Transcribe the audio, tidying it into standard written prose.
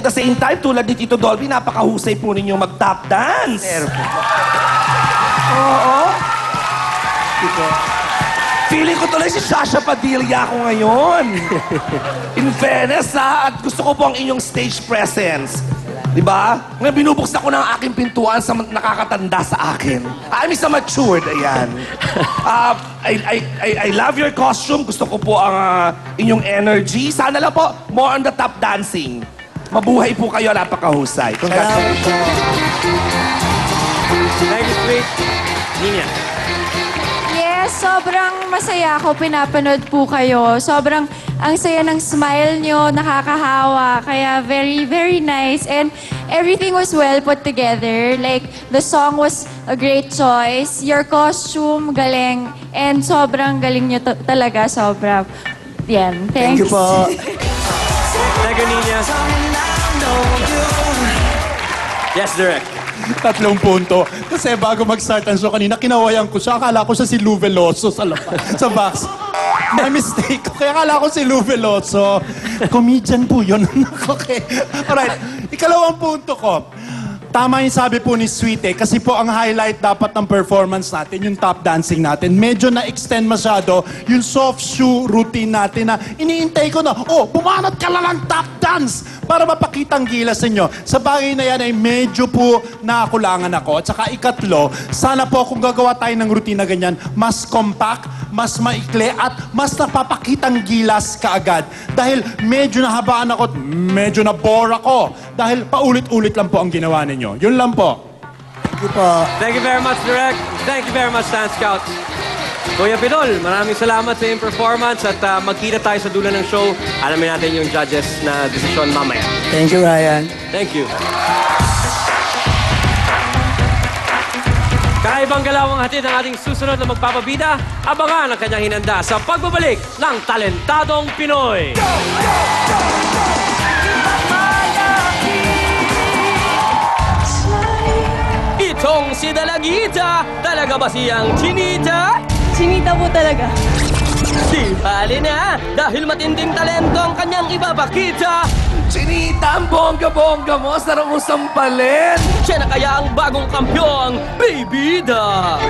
At the same time, tulad ni Tito Dolby, napakahusay po ninyong mag-tap dance. Oo. Feeling ko tuloy si Sasha Padilla ako ngayon. In fairness, ha? At gusto ko po ang inyong stage presence. Diba? Ngayon binubuksan ko ng aking pintuan sa nakakatanda sa akin. I'm sa matured, ayan. I love your costume. Gusto ko po ang inyong energy. Sana lang po, more on the tap dancing. Mabuhay po kayo, napakahusay. Congratulations. Thank you, sweet. Nina. Yes, sobrang masaya ako. Pinapanood po kayo. Sobrang ang saya ng smile nyo, nakakahawa. Kaya very, very nice. And everything was well put together. Like, the song was a great choice. Your costume, galing. And sobrang galing nyo talaga. Sobra. Yan. Thanks. Thank you po. Thank you, Nina. Yes, direct. 3 punto. Kasi bago mag-start ang show kanina, kinawayan ko siya. Akala ko siya si Lou Veloso sa box. My mistake. Kaya akala ko si Lou Veloso. Comedian po yun. Okay. Alright. Ikalawang punto ko. Tama yung sabi po ni Sweet kasi po ang highlight dapat ng performance natin, yung tap dancing natin. Medyo na-extend masyado yung soft shoe routine natin na iniintay ko na, bumanat ka lang ng tap dance para mapakitang gilas ninyo. Sa bagay na yan ay medyo po nakulangan ako. At saka ikatlo, sana po kung gagawa tayo ng routine na ganyan, mas compact, mas maikli at mas napapakitang gilas kaagad. Dahil medyo nahabaan ako at medyo na-bore ako. Dahil paulit-ulit lang po ang ginawa ninyo. Yun lang po. Thank you po. Thank you very much, Direk. Thank you very much, Dance Scouts. Kuya Pidol, maraming salamat sa iyong performance at magkita tayo sa dulo ng show. Alamin natin yung judges na desisyon mamaya. Thank you, Ryan. Thank you. Kakaibang galaw ang hatid ng ating susunod na magpapabida. Abangan ang kanyang hinanda sa pagbabalik ng Talentadong Pinoy. Go! Go! Go! Itong si Dalagita, talaga ba siyang Chinita? Chinita po talaga. Di bali na, dahil matinding talento ang kanyang ibabakita. Chinita, ang bongga-bongga mo. Sarap mo sampalin. Siya na kaya ang bagong kampyong, Baby Da.